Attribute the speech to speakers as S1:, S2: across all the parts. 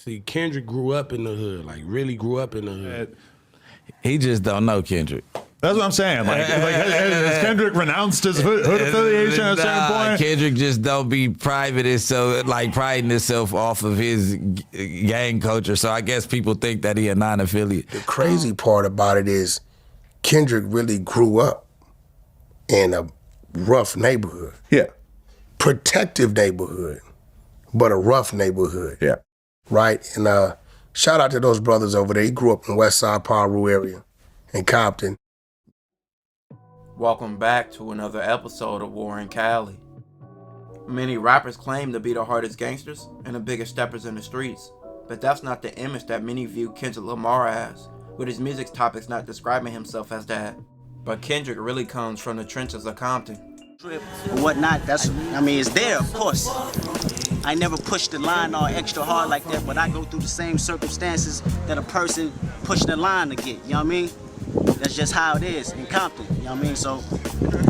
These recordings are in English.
S1: See, Kendrick grew up in the hood, like really grew up in the hood.
S2: He just don't know Kendrick.
S3: That's what I'm saying. Like has Kendrick renounced his hood affiliation at a certain point?
S2: Kendrick just don't be private and so like priding himself off of his gang culture. So I guess people think that he a non-affiliate.
S4: The crazy part about it is Kendrick really grew up in a rough neighborhood.
S3: Yeah.
S4: Protective neighborhood, but a rough neighborhood.
S3: Yeah.
S4: Right? And shout out to those brothers over there. He grew up in the West Side Piru area in Compton.
S5: Welcome back to another episode of War in Cali. Many rappers claim to be the hardest gangsters and the biggest steppers in the streets, but that's not the image that many view Kendrick Lamar as, with his music topics not describing himself as that. But Kendrick really comes from the trenches of Compton.
S6: Whatnot, it's there, of course. I never pushed the line all extra hard like that, but I go through the same circumstances that a person pushed the line to get, you know what I mean? That's just how it is in Compton, you know what I mean? So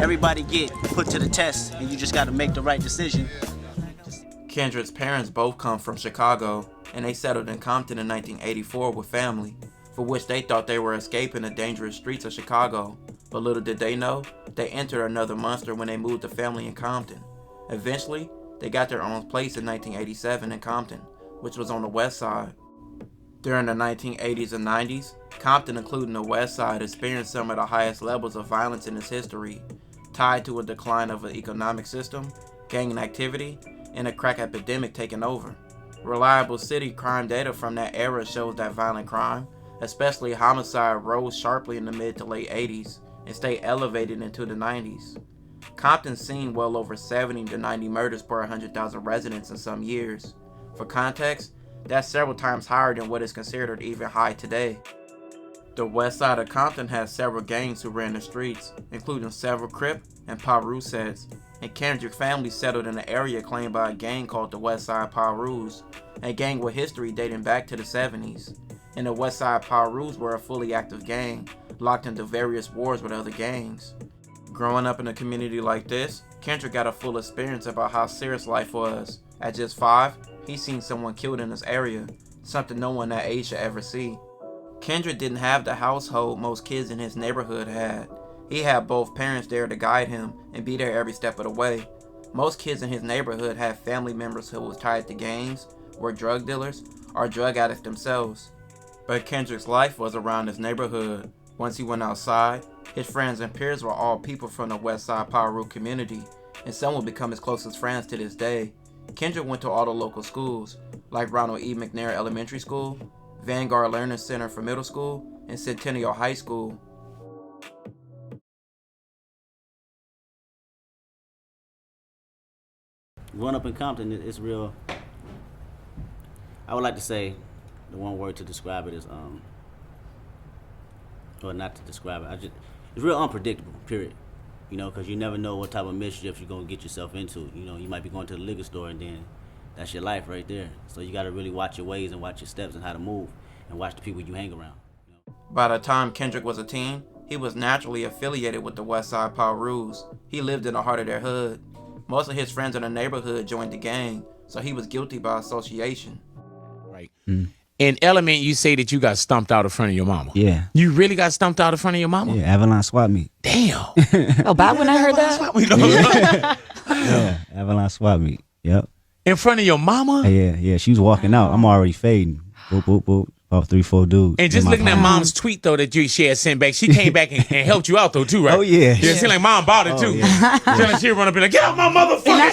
S6: everybody get put to the test, and you just gotta make the right decision.
S5: Kendrick's parents both come from Chicago, and they settled in Compton in 1984 with family, for which they thought they were escaping the dangerous streets of Chicago. But little did they know, they entered another monster when they moved the family in Compton. Eventually, they got their own place in 1987 in Compton, which was on the west side. During the 1980s and 90s, Compton, including the west side, experienced some of the highest levels of violence in its history, tied to a decline of an economic system, gang activity, and a crack epidemic taking over. Reliable city crime data from that era shows that violent crime, especially homicide, rose sharply in the mid to late 80s and stayed elevated into the 90s. Compton's seen well over 70 to 90 murders per 100,000 residents in some years. For context, that's several times higher than what is considered even high today. The west side of Compton has several gangs who ran the streets, including several Crip and Piru sets, and Kendrick's family settled in an area claimed by a gang called the West Side Pirus, a gang with history dating back to the 70s. And the West Side Pirus were a fully active gang, locked into various wars with other gangs. Growing up in a community like this, Kendrick got a full experience about how serious life was. At just 5, he seen someone killed in this area, something no one that age should ever see. Kendrick didn't have the household most kids in his neighborhood had. He had both parents there to guide him and be there every step of the way. Most kids in his neighborhood had family members who was tied to gangs, were drug dealers, or drug addicts themselves. But Kendrick's life was around his neighborhood. Once he went outside, his friends and peers were all people from the West Side Piru community, and some would become his closest friends to this day. Kendrick went to all the local schools, like Ronald E. McNair Elementary School, Vanguard Learning Center for middle school, and Centennial High School.
S6: Growing up in Compton, it's real. I would like to say the one word to describe it is, or not to describe it, it's real unpredictable, period. You know, because you never know what type of mischief you're going to get yourself into. You know, you might be going to the liquor store and then that's your life right there. So you got to really watch your ways and watch your steps and how to move and watch the people you hang around. You know?
S5: By the time Kendrick was a teen, he was naturally affiliated with the West Side Pirus. He lived in the heart of their hood. Most of his friends in the neighborhood joined the gang, so he was guilty by association.
S7: Right. In Element, you say that you got stumped out in front of your mama.
S8: Yeah.
S7: You really got stumped out in front of your mama?
S8: Yeah, Avalon swap meet.
S7: Damn.
S9: Oh, back when I heard that?
S8: Yeah, Avalon swap meet. Yep.
S7: In front of your mama?
S8: Yeah. She was walking out. I'm already fading. Boop, boop, boop. About 3-4 dudes.
S7: And just looking at mom's tweet though that she had sent back, she came back and helped you out though too, right?
S8: Oh yeah.
S7: Yeah, it seemed like mom bought it too.
S8: Yeah.
S7: She'd run up and like, get out my motherfucking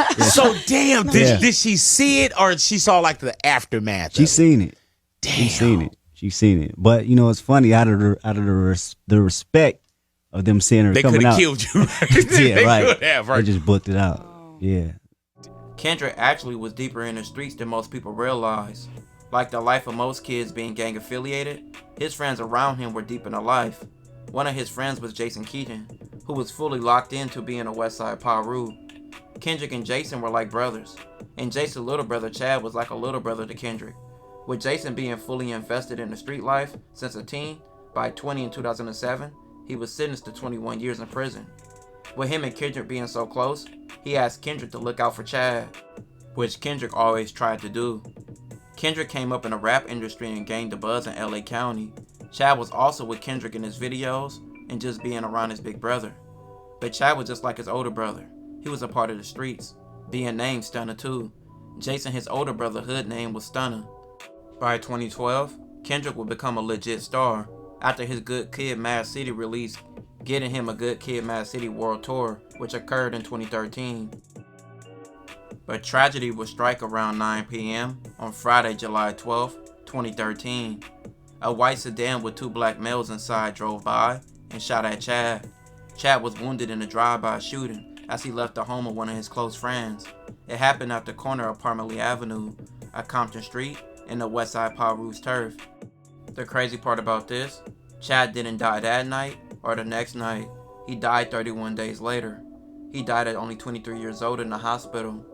S7: phone. So damn, did she see it or she saw like the aftermath?
S8: She seen it.
S7: Damn.
S8: She seen it. But you know, it's funny out of the respect of them seeing her
S7: they
S8: coming out.
S7: They could have killed you.
S8: Yeah,
S7: They
S8: right.
S7: could have, right?
S8: They just booked it out. Yeah.
S5: Kendrick actually was deeper in the streets than most people realize. Like the life of most kids being gang affiliated, his friends around him were deep in the life. One of his friends was Jason Keaton, who was fully locked into being a West Side Piru. Kendrick and Jason were like brothers, and Jason's little brother Chad was like a little brother to Kendrick. With Jason being fully invested in the street life since a teen, by 20 in 2007, he was sentenced to 21 years in prison. With him and Kendrick being so close, he asked Kendrick to look out for Chad, which Kendrick always tried to do. Kendrick came up in the rap industry and gained a buzz in LA County. Chad was also with Kendrick in his videos and just being around his big brother. But Chad was just like his older brother. He was a part of the streets, being named Stunner too. Jason, his older brother, hood name was Stunner. By 2012, Kendrick would become a legit star after his Good Kid, Mad City release, getting him a Good Kid, Mad City World Tour, which occurred in 2013. But tragedy would strike around 9 p.m. on Friday, July 12, 2013. A white sedan with 2 black males inside drove by and shot at Chad. Chad was wounded in a drive-by shooting as he left the home of one of his close friends. It happened at the corner of Parmalee Avenue, at Compton Street, in the Westside Piru's turf. The crazy part about this, Chad didn't die that night or the next night. He died 31 days later. He died at only 23 years old in the hospital.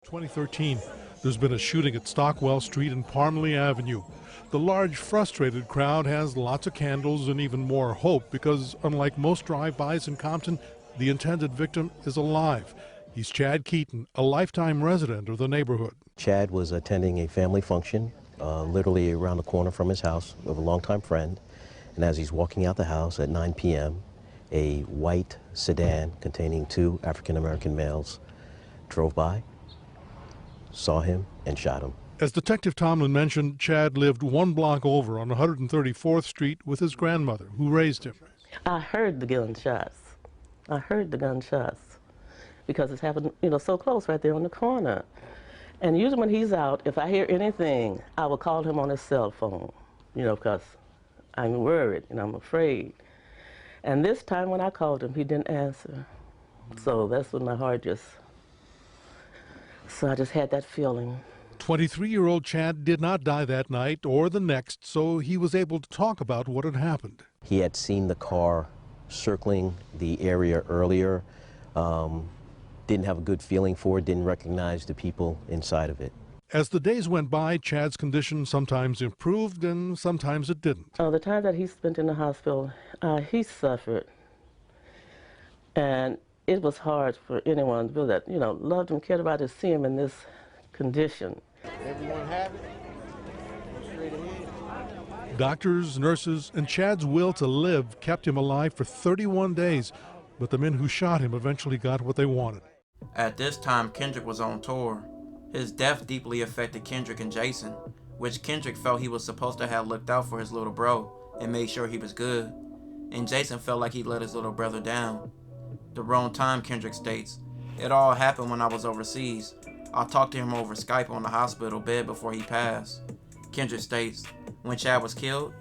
S10: 2013, there's been a shooting at Stockwell Street and Parmalee Avenue. The large, frustrated crowd has lots of candles and even more hope because, unlike most drive-bys in Compton, the intended victim is alive. He's Chad Keaton, a lifetime resident of the neighborhood.
S11: Chad was attending a family function literally around the corner from his house with a longtime friend. And as he's walking out the house at 9 p.m., a white sedan containing 2 African-American males drove by, saw him, and shot him.
S10: As Detective Tomlin mentioned, Chad lived 1 block over on 134th Street with his grandmother, who raised him.
S12: I heard the gunshots. Because it's happened, so close right there on the corner. And usually when he's out, if I hear anything, I will call him on his cell phone, because I'm worried and I'm afraid. And this time when I called him, he didn't answer. So that's when my heart so I just had that feeling.
S10: 23-year-old Chad did not die that night or the next, so he was able to talk about what had happened.
S11: He had seen the car circling the area earlier, didn't have a good feeling for it, didn't recognize the people inside of it.
S10: As the days went by, Chad's condition sometimes improved and sometimes it didn't.
S12: The time that he spent in the hospital, he suffered. And it was hard for anyone that, loved him, cared about to see him in this condition.
S13: Everyone have it? Go straight ahead.
S10: Doctors, nurses, and Chad's will to live kept him alive for 31 days, but the men who shot him eventually got what they wanted.
S5: At this time, Kendrick was on tour. His death deeply affected Kendrick and Jason, which Kendrick felt he was supposed to have looked out for his little bro and made sure he was good. And Jason felt like he let his little brother down. The wrong time, Kendrick states. It all happened when I was overseas. I talked to him over Skype on the hospital bed before he passed. Kendrick states, when Chad was killed,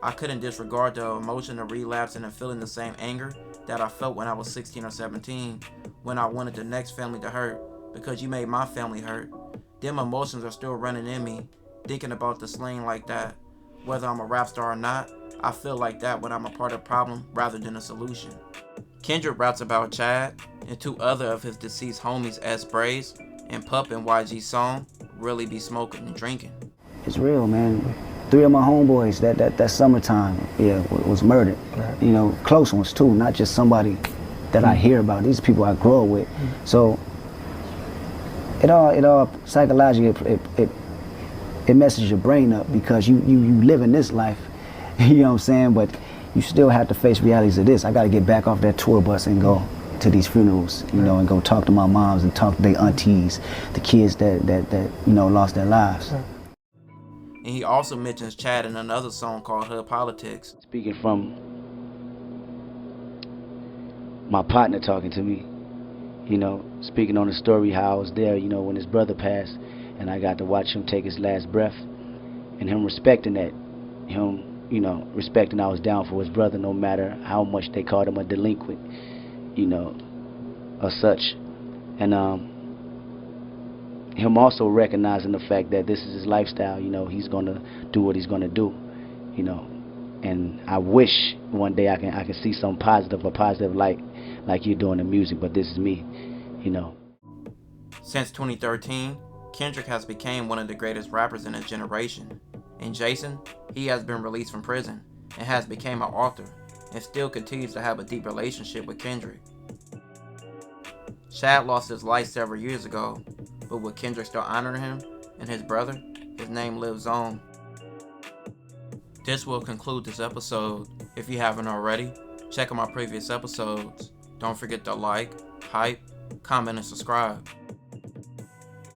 S5: I couldn't disregard the emotion of relapsing and feeling the same anger that I felt when I was 16 or 17, when I wanted the next family to hurt, because you made my family hurt. Them emotions are still running in me, thinking about the slaying like that. Whether I'm a rap star or not, I feel like that when I'm a part of the problem rather than a solution. Kendrick raps about Chad and 2 other of his deceased homies, S. Braze and Pup in YG's song, Really Be Smoking and Drinking.
S14: It's real, man. 3 of my homeboys that summertime, was murdered. Close ones too, not just somebody that I hear about. These people I grow up with. So it all psychologically it messes your brain up because you live in this life, you know what I'm saying? But you still have to face realities of this. I got to get back off that tour bus and go to these funerals, and go talk to my moms and talk to their aunties, the kids that lost their lives.
S5: And he also mentions Chad in another song called Hood Politics.
S14: Speaking from my partner talking to me, speaking on the story how I was there, when his brother passed, and I got to watch him take his last breath, and him respecting that, respecting I was down for his brother no matter how much they called him a delinquent, or such. And him also recognizing the fact that this is his lifestyle, he's gonna do what he's gonna do, and I wish one day I can see some positive light like you're doing in music, but this is me,
S5: Since 2013, Kendrick has become one of the greatest rappers in his generation. And Jason, he has been released from prison and has become an author and still continues to have a deep relationship with Kendrick. Chad lost his life several years ago, but with Kendrick still honoring him and his brother, his name lives on. This will conclude this episode. If you haven't already, check out my previous episodes. Don't forget to like, hype, comment, and subscribe.